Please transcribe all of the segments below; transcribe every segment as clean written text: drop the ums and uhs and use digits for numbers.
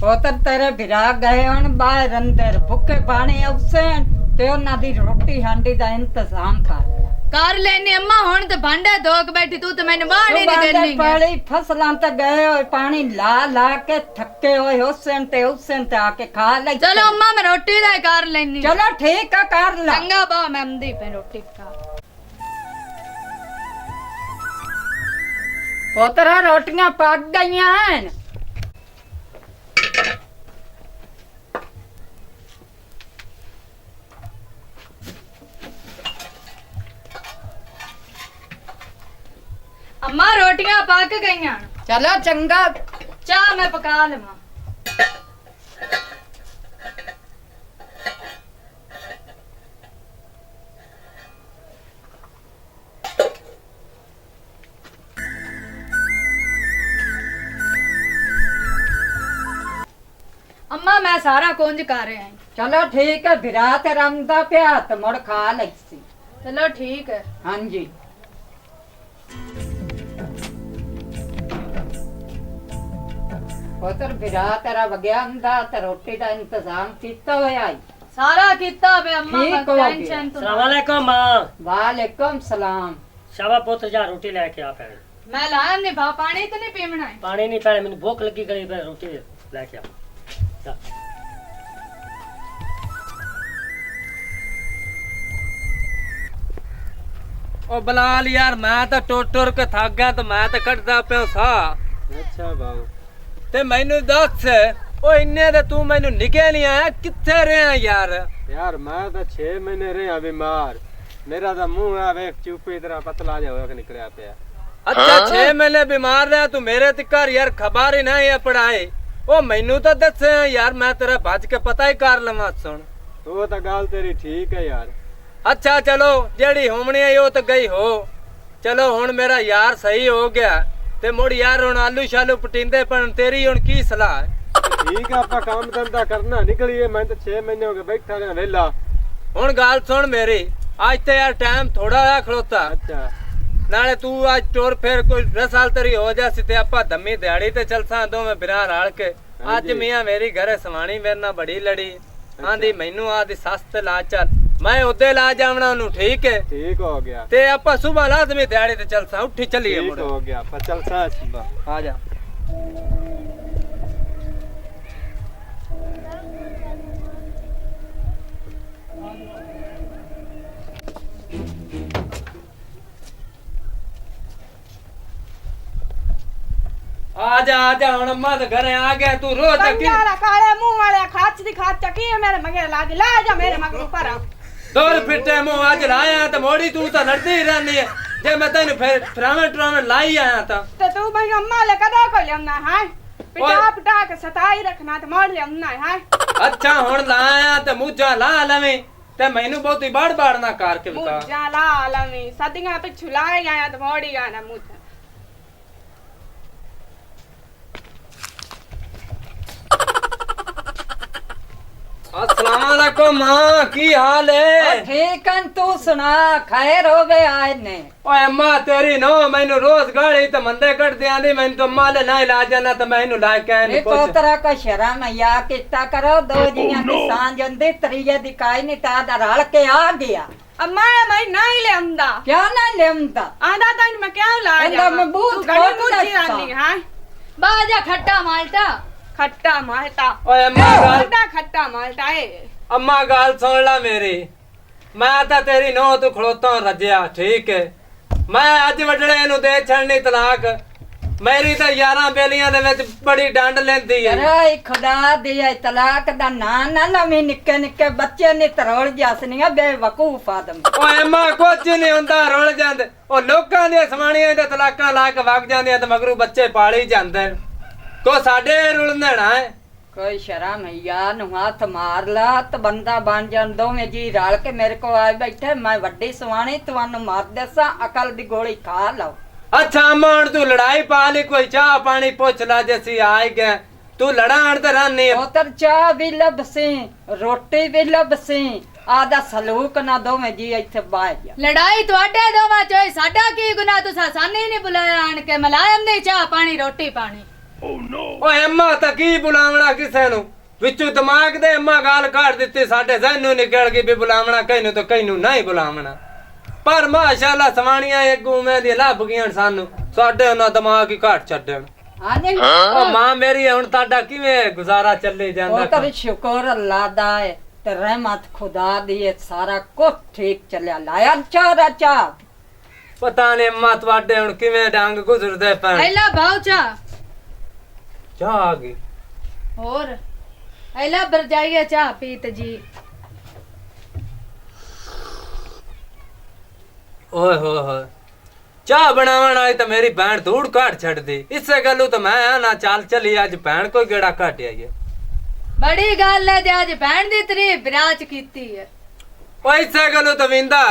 ਪੁੱਤਰ ਤੇਰੇ ਵਿਰਾ ਗਏ ਹੁਣ ਬਾਹਰ ਅੰਦਰ ਭੁੱਖੇ ਪਾਣੀ ਉਸੇ ਤੇ ਉਹਨਾਂ ਦੀ ਰੋਟੀ ਹਾਂਡੀ ਦਾ ਇੰਤਜ਼ਾਮ ਕਰ ਲੈਨੀ ਅम्मा ਹੁਣ ਤੇ ਭਾਂਡੇ ਧੋਕ ਬੈਠੀ ਤੂੰ ਤੇ ਮੈਨੂੰ ਬਾਹਰ ਨਹੀਂ ਕਰਨੀ ਪਾਲੀ ਫਸਲਾਂ ਤੇ ਗਏ ਹੋਏ ਪਾਣੀ ਲਾ ਲਾ ਕੇ ਥੱਕੇ ਹੋਏ ਉਸੇ ਤੇ ਆ ਕੇ ਖਾ ਲੈ ਚਲੋ अम्मा मैं रोटी दा कर लेनी चलो ठीक है कर ला चंगा बा मैं अंदी पे रोटी खा पुत्रा रोटियां पक गई हैं अम्मा रोटियां पक गई। चलो चंगा चाह मैं पका लवा। अम्मा मैं सारा कुंज कर रहे हैं। चलो ठीक है बिरा ते रंगदा पिया ते मुड़ खा लैसी। चलो ठीक है। हाँ जी पुत्र बिरा तेरा वग्या हुंदा ते रोटी दा इंतजाम कीता होया है सारा कीता बे अम्मा ठीक हो टेंशन गया। तो अस्सलाम वालेकुम मां। वालेकुम सलाम। शाबा पुत्र जा रोटी लेके आ पहले। मैं लाया नहीं भा पानी तो नहीं पीवना है। पानी नहीं पहले मैंने भूख लगी गई पहले रोटी लेके आ जा। ओ बलाल यार मैं तो टुर के थक गया तो मैं तो कटदा पिया सा। अच्छा बाबू ते मैनू दस ओ इन्ने ते तू मैनू निके नहीं आया किथे रहा यार? यार मैं तो 6 महीने रहा बीमार। मेरा तो मुंह है वेख चुप्पी तरह पतला जा होके निकलिया पिया। अच्छा 6 महीने बीमार रहा तू मेरे तिकर यार खबर ही नहीं है पढ़ाई। ओ मैनू तो दस यार मैं तेरा भज के पता ही कर लवा सुन। वो तो गल तेरी ठीक है यार। अच्छा चलो जेड़ी होमनी है वो तो गई हो। चलो हुन मेरा यार सही हो गया ते मुड़ यार हुन आलू शालू पटींदे पण तेरी हुन की सलाह है? ठीक है आपा काम धंधा करना निकलिए। मैं तो 6 महीने हो गए बैठा रहा वेला। हुन गाल सुन मेरी आज तो यार टाइम थोड़ा होया खड़ोता। अच्छा नाले तू आज टोर फिर कोई 10 साल तेरी हो जासी ते आपा धम्मी दिहाड़ी ते चलसा दो में बिना राल के। आज मियां मेरी घरे सवाणी मेरे नाल बड़ी लड़ी आंदी मैनू आदी सस ते ला चल मैं उदे ला जावना ओनू ठीक है। ठीक हो गया ते आपा सुबह लाजमी दिहाड़ी ते चलसा उठी चलिए ठीक मुड़ हो गया पर चलसा सुबह आ जा। आजा हुन अम्मा दे घरे आ गया तू रोज कंगाला काले मुंह वाले खाच दी खाच चकी है मेरे मगे लाज ला जा मेरे मगर ऊपर आ दौर फिटे मुंह आज लाया तो मोड़ी तू तो लड़ती ही रहनी है जे मैं तेन फिर ट्रावन लाई आया था तो तू भाई अम्मा ले कदा को लेना है पिटा पिटा के सताई रखना तो मोड़ लेना है। अच्छा हुन लाया तो मुझा ला लवी ते मैनू बहुत ही बाड़ बाड़ ना कार के बता मुझा ला लवी सदियां पिछु लाई आया तो मोड़ी गाना मुझ अस्सलाम वालेकुम मां की हाल है? ठीक है तू सुना खैर हो गए आए ने। ओए अम्मा तेरी नो मैनू रोज गाड़ी तो मंदे कट दिया दी मैनू तो अम्मा ले ना ला जाना तो मैनू ला के नहीं कुछ पोतरा को शर्म या किता करो दो जियां की सांझ अंदे त्रीजे दी काई नहीं तादा रल के आ गया। अम्मा मैं नहीं ले अंदा क्या ना लेमदा आंदा तन मैं क्या ला अंदा जा मैं बूथ तू गली खोट मुझी दस्ता। रानी है बाजा खट्टा माल्टा खट्टा माल्टा ओए अम्मा गाल खट्टा माल्टा है। अम्मा गाल सुन ला मेरी मैं तो तेरी नो तू खड़ोता हूं रजिया ठीक है मैं अज वडड़े नु दे छड़नी तलाक मेरी तो 11 बेलियां दे विच बड़ी डंड लेंदी है। अरे खुदा दिया तलाक दा ना ना लवी निक्के निक्के बच्चे ने तरोड़ जासनियां बेवकूफ आदम। ओए अम्मा कुछ नहीं हुंदा रोल जांदे ओ लोकां दे सवाणियां दे तलाकां ला के वग जांदे ते मगरू बच्चे पाली जांदे को साडे रुल देना है कोई शर्म है यार नु हाथ मार ला तो बंदा बन जान दो में जी रल के मेरे को आ बैठे मैं वड्डी सवाणी तुहानू मार देसा अकल दी गोली खा लो। अच्छा अम्मा हुण तू लड़ाई पा ली कोई चाह पानी पुछ ला जैसी आए गए तू लड़ाण ते रहनी उतर चाह भी लबसी रोटी भी लबसी आदा सलूक ना दो में जी इत्थे बाह जा लड़ाई तुहाडे दोवां चोई साडा की गुनाह तुसा सानी नहीं बुलाया आन के मलायम दी चाह पानी रोटी पानी ਓਏ ਅੰਮਾ ਤਾਂ ਕੀ ਬੁਲਾਵਣਾ ਕਿਸੇ ਨੂੰ ਵਿੱਚੋਂ ਦਿਮਾਗ ਦੇ ਅੰਮਾ ਗਾਲ ਕੱਢ ਦਿੱਤੀ ਸਾਡੇ ਜ਼ਹਿਨੋਂ ਨਿਕਲ ਗਈ ਵੀ ਬੁਲਾਵਣਾ ਕਿਹਨੂੰ ਤਾਂ ਕਿਹਨੂੰ ਨਹੀਂ ਬੁਲਾਵਣਾ ਪਰ ਮਾਸ਼ਾਅੱਲਾ ਸਵਾਣੀਆਂ ਇੱਕ ਉਮੇ ਦੀ ਲੱਭ ਗਈਆਂ ਸਾਨੂੰ ਸਾਡੇ ਉਹਨਾਂ ਦਿਮਾਗ ਹੀ ਘੱਟ ਛੱਡਣ ਹਾਂਜੀ ਉਹ ਮਾਂ ਮੇਰੀ ਹੁਣ ਤੁਹਾਡਾ ਕਿਵੇਂ ਗੁਜ਼ਾਰਾ ਚੱਲੇ ਉਹ ਜਾਂਦਾ ਤਾਂ ਸ਼ੁਕਰ ਅੱਲਾ ਦਾ ਹੈ ਤੇ ਰਹਿਮਤ ਖੁਦਾ ਦੀ ਹੈ ਸਾਰਾ ਕੁਝ ਠੀਕ ਚੱਲਿਆ ਲਾਇਆ ਚਾਰਾ ਪਤਾ ਨਹੀਂ ਅੰਮਾ ਤੁਹਾਡੇ ਹੁਣ ਕਿਵੇਂ ਡੰਗ ਗੁਜ਼ਰਦੇ ਪੈਣ ਐਲਾ ਭਾਉ ਚਾ ਚਾਹ ਆ ਗਈ ਹੋਰ ਐਲਾ ਬਰਜਾਈਏ ਚਾਹ ਪੀਤ ਜੀ ਓਏ ਹੋਏ ਹੋਏ ਚਾਹ ਬਣਾਵਣ ਆਈ ਤਾਂ ਮੇਰੀ ਭੈਣ ਧੂੜ ਘਾਟ ਛੱਡਦੀ ਇਸੇ ਗੱਲੋਂ ਤਾਂ ਮੈਂ ਆ ਨਾ ਚੱਲ ਚਲੀ ਅੱਜ ਭੈਣ ਕੋਈ ਗੇੜਾ ਘਟ ਆਈ ਹੈ ਬੜੀ ਗੱਲ ਹੈ ਜੇ ਅੱਜ ਭੈਣ ਦੀ ਤਰੀਫ ਵਿਰਾਜ ਕੀਤੀ ਹੈ ਓ ਇਸੇ ਗੱਲੋਂ ਤਾਂ ਵਿੰਦਾ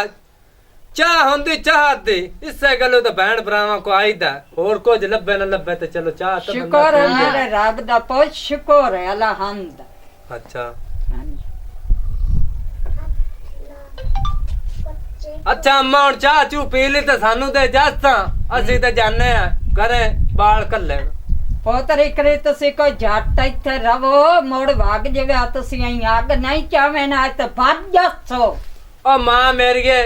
ਚਾਹ ਹੁੰਦੀ ਚਾਹ ਦੀ ਇਸੇ ਗੱਲੋਂ ਤਾਂ ਭੈਣ ਭਰਾਵਾਂ ਕੋ ਆਈਦਾ ਹੋਰ ਕੁਝ ਲੱਭੇ ਨਾ ਲੱਭੇ ਤੇ ਚਲੋ ਚਾਹ ਤਾਂ ਬੰਦਾ ਸ਼ੁਕਰ ਹੈ ਪੀ ਲੈ। ਮੇਰੇ ਰੱਬ ਦਾ ਬਹੁਤ ਸ਼ੁਕਰ ਹੈ ਅੱਲਾ ਹਮਦ ਅੱਛਾ ਹਾਂਜੀ ਅੱਛਾ ਅੰਮਾ ਹੁਣ ਚਾਹ ਚੂ ਪੀ ਲਈ ਤੇ ਸਾਨੂੰ ਤੇ ਇਜਾਜ਼ਤਾਂ ਅਸੀਂ ਤੇ ਜਾਣੇ ਆ ਘਰੇ ਬਾਲ ਕੱਲਣ ਪੋਤਰੀ ਕਰੇ ਤੁਸੀਂ ਕੋਈ ਜੱਟ ਇੱਥੇ ਰਵੋ ਮੋੜ ਵਗ ਜਾਵੇ ਤੁਸੀਂ ਆਈ ਅੱਗ ਨਹੀਂ ਚਾਵੇਂ ਨਾ ਤੇ ਵੱਜ ਜਾਸੋ ਓ ਮਾਂ ਮੇਰੀਏ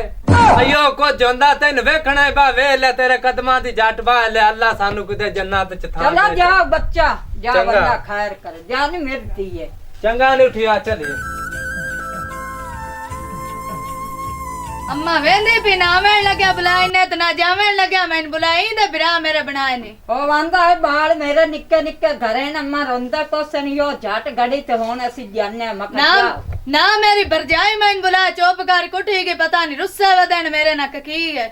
ਅਯੋ ਕੋ ਜੰਦਾ ਤੈਨੂੰ ਵੇਖਣਾ ਬਾ ਵੇ ਲੈ ਤੇਰੇ ਕਦਮਾਂ ਦੀ ਜੱਟ ਬਾ ਲੈ ਅੱਲਾ ਸਾਨੂੰ ਕਿਤੇ ਜੰਨਤ ਚ ਥਾਂ ਚਲਾ ਦੇ। ਜਾ ਬੱਚਾ ਜਾ ਚੰਗਾ। ਬੰਦਾ ਖੈਰ ਕਰ ਜਾਨ ਮਿਲਦੀ ਹੈ ਚੰਗਾ ਨਹੀਂ ਉਠਿਆ ਚਲੀਏ अम्मा वेंदी भी ना आवेण लग्या बुलाए ने तो ना जावेण लग्या मैंने बुलाई दे बिरा मेरे बनाए ने ਉਹ ਆਂਦਾ ਹੈ ਬਾਲ ਮੇਰੇ ਨਿੱਕੇ ਨਿੱਕੇ ਘਰੇ ਨਾ ਮੈਂ ਰੋਂਦਾ ਕੁਛ ਨਹੀਂ ਉਹ ਜੱਟ ਗੜੀ ਤੇ ਹੁਣ ਅਸੀਂ ਜਾਣੇ ਮੱਕਾ ना ना मेरी बरजाई मैंने बुला चुप कर कुठी के पता नहीं रुस्से वदन मेरे नक की है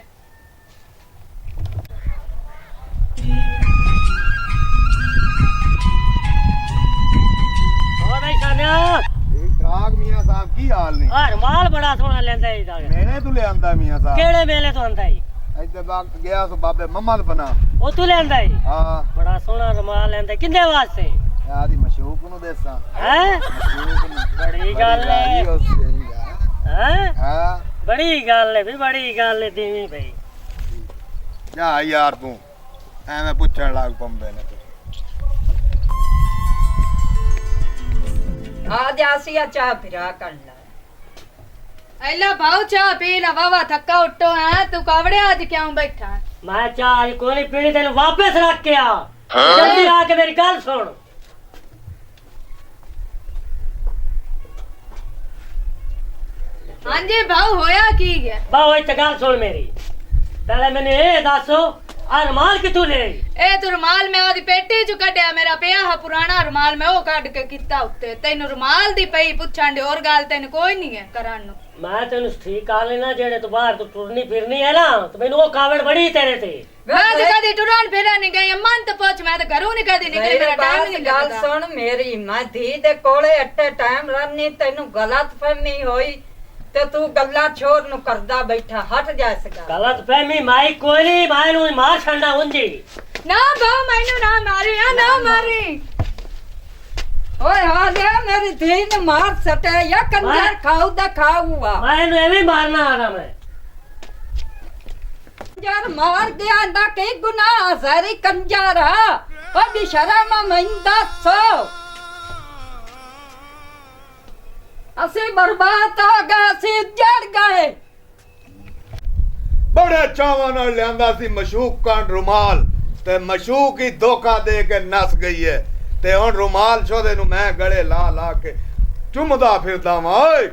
ਹੋਰ ਬਈ ਸਾਨਿਆ ਠੀਕ ਠਾਕ ਮੀਆਂ ਸਾਹਿਬ ਕੀ ਹਾਲ ਨੇ ਆ ਰਮਾਲ ਬੜਾ ਸੋਹਣਾ ਲੈਂਦਾ ਇਹਦਾ ਮੈਨੇ ਤੂੰ ਲਿਆਂਦਾ ਮੀਆਂ ਸਾਹਿਬ ਕਿਹੜੇ ਵੇਲੇ ਤੋਂ ਆਂਦਾ ਈ ਇੱਥੇ ਵਕਤ ਗਿਆ ਸੋ ਬਾਬੇ ਮੁਹੰਮਦ ਬਣਾ ਉਹ ਤੂੰ ਲੈਂਦਾ ਈ ਹਾਂ ਬੜਾ ਸੋਹਣਾ ਰਮਾਲ ਲੈਂਦਾ ਕਿੰਨੇ ਵਾਸਤੇ ਆਦੀ ਮਸ਼ੂਕ ਨੂੰ ਦੇਸਾਂ ਹੈ ਮਸ਼ੂਕ ਨੂੰ ਬੜੀ ਗੱਲ ਹੈ ਹੈ ਹਾਂ ਬੜੀ ਗੱਲ ਹੈ ਵੀ ਬੜੀ ਗੱਲ ਹੈ ਦੇਵੀ ਭਾਈ ਜਾ ਯਾਰ ਤੂੰ ਐਵੇਂ ਪੁੱਛਣ ਲੱਗ ਪੰਬੇ ਨੇ ਆ ਜਾ ਸੀ ਆ ਚਾਹ ਫਿਰਾ ਕਰ ਲੈ एला भाव चाह पी ला वावा थक्का उठो है तू कावड़े आज क्यों बैठा है ਮੈਂ ਚਾਹ ਅੱਜ ਕੋਈ ਨਹੀਂ ਪੀਣੀ ਤੈਨੂੰ ਵਾਪਸ ਰੱਖ ਕੇ ਆ ਜਲਦੀ ਆ ਕੇ ਮੇਰੀ ਗੱਲ ਸੁਣ हाँ जी भाव होया की है ਬਾਹੋ ਇੱਥੇ ਗੱਲ ਸੁਣ ਮੇਰੀ ਪਹਿਲੇ ਮੈਨੂੰ ਇਹ ਦੱਸ ਆ ਰਮਾਲ ਕਿੱਥੋਂ ਲੈ ਆਈ ए तू रुमाल मैं आदी पेटी चु कड्या मेरा पिया हा पुराना रुमाल मैं ओ कड के किता उत्ते तैनू रुमाल दी पई पुछण दे और गल तैनू कोई नहीं है करन नु ਮੈਂ ਤੈਨੂੰ ਠੀਕ ਕਰ ਲੈਣਾ ਜਿਹੜੇ ਤੂੰ ਬਾਹਰ ਤੂੰ ਟੁਰਨੀ ਫਿਰਨੀ ਹੈ ਨਾ ਤੇ ਮੈਨੂੰ ਉਹ ਕਾਵੜ ਬੜੀ ਤੇਰੇ ਤੇ मैं तो कदी टुरान फिरा नहीं गई अम्मा तो पूछ मैं तो घरों नहीं कदी निकली मेरा टाइम नहीं ਗੱਲ लगदा ਸੁਣ ਮੇਰੀ ਮੈਂ ਧੀ ਦੇ ਕੋਲੇ ਅੱਟੇ ਟਾਈਮ ਰਹਿਣੀ ਤੈਨੂੰ ਗਲਤ ਫਹਿਮੀ ਹੋਈ ਤੇ ਤੂੰ ਗੱਲਾਂ ਛੋੜ ਨੂੰ ਕਰਦਾ ਬੈਠਾ ਹਟ ਜਾ ਇਸ ਗੱਲ ਗਲਤ ਫਹਿਮੀ ਮਾਈ ਕੋਈ ਨਹੀਂ ਮਾਈ ਨੂੰ ਮਾਰ ਛੱਡਣਾ ਉਂਝੀ ना भाव मैनू ना मारी या ना मारी ਓਏ ਹਾਂ ਲੈ ਮੇਰੀ ਧੀ ਨੂੰ ਮਾਰ ਸਟੇ ਜਾਂ ਕੰਜਰ ਖਾਉ ਦਾ ਖਾਊਆ ਮੈਂ ਇਹਨੂੰ ਐਵੇਂ ਮਾਰਨਾ ਆਣਾ ਮੈਂ ਕੰਜਰ ਮਾਰ ਗਿਆ ਨਾ ਕੀ ਗੁਨਾਹ ਸਾਰੀ ਕੰਜਰ ਓ ਵੀ ਸ਼ਰਮ ਮੰਦਾ ਸੋ ਅਸੀਂ ਬਰਬਾਦ ਹੋ ਗਏ ਅਸੀਂ ਜੜ ਗਏ ਬੜੇ ਚਾਵਾਂ ਨਾਲ ਲਿਆਂਦਾ ਸੀ ਮਸ਼ੂਕ ਕਾਂਡ ਰੁਮਾਲ ਤੇ ਮਸ਼ੂਕ ਹੀ ਧੋਖਾ ਦੇ ਕੇ ਨਸ ਗਈ ਹੈ ਤੇ ਹੁਣ ਰੁਮਾਲ ਛੋਦੇ ਨੂੰ ਮੈਂ ਗਲੇ ਲਾ ਲਾ ਕੇ ਚੁੰਮਦਾ ਫਿਰਦਾ ਵਾਂ ਓਏ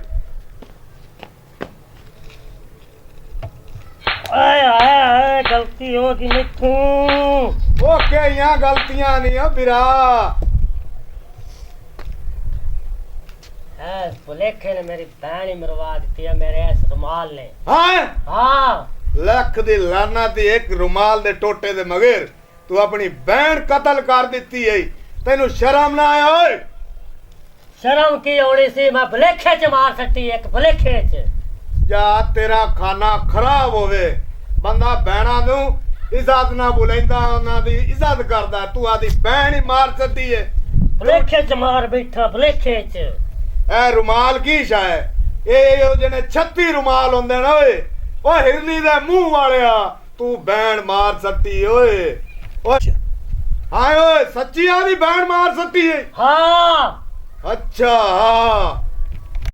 ਆਏ ਆਏ ਆਏ ਗਲਤੀ ਹੋ ਗਈ ਮੈਥੋਂ ਉਹ ਕਿਹੀਆਂ ਗਲਤੀਆਂ ਨਹੀਂ ਆ ਵੀਰਾ ਐ ਭੁਲੇਖੇ ਨੇ ਮੇਰੀ ਭੈਣ ਹੀ ਮਰਵਾ ਦਿੱਤੀ ਆ ਮੇਰੇ ਇਸ ਰੁਮਾਲ ਨੇ ਹਾਂ ਹਾਂ ਲੱਖ ਦੀ ਲਾਨਾ ਤੇ ਇੱਕ ਰੁਮਾਲ ਦੇ ਟੋਟੇ ਦੇ ਮਗਰ ਤੂੰ ਆਪਣੀ ਭੈਣ ਕਤਲ ਕਰ ਦਿੱਤੀ ਏ ਤੈਨੂੰ ਸ਼ਰਮ ਨਾ ਆਇਆ ਓਏ ਸ਼ਰਮ ਕੀ ਹੋਣੀ ਸੀ ਮੈਂ ਭੁਲੇਖੇ ਚ ਮਾਰ ਸੱਟੀ ਇੱਕ ਭੁਲੇਖੇ ਚ ਜਾ ਤੇਰਾ ਖਾਨਾ ਖਰਾਬ ਹੋਵੇ ਬੰਦਾ ਭੈਣਾਂ ਨੂੰ ਇੱਜ਼ਤ ਨਾ ਬੁਲਾਉਂਦਾ ਉਹਨਾਂ ਦੀ ਇੱਜ਼ਤ ਕਰਦਾ ਤੂੰ ਆਦੀ ਭੈਣ ਹੀ ਮਾਰ ਸੱਟੀ ਏ ਭੁਲੇਖੇ ਚ ਮਾਰ ਬੈਠਾ ਭੁਲੇਖੇ ਚ ਇਹ ਰੁਮਾਲ ਕੀ ਸ਼ਾ ਹੈ ਇਹ ਉਹ ਜਿਹਨੇ 36 ਰੁਮਾਲ ਹੁੰਦੇ ਨਾ ਓਏ ਉਹ ਹਿਰਨੀ ਦੇ ਮੂੰਹ ਵਾਲਿਆ ਤੂੰ ਭੈਣ ਮਾਰ ਸੱਟੀ ਓਏ ਓਏ हाँ ओए सच्ची आदि बैंड मार सकती है। हाँ अच्छा हाँ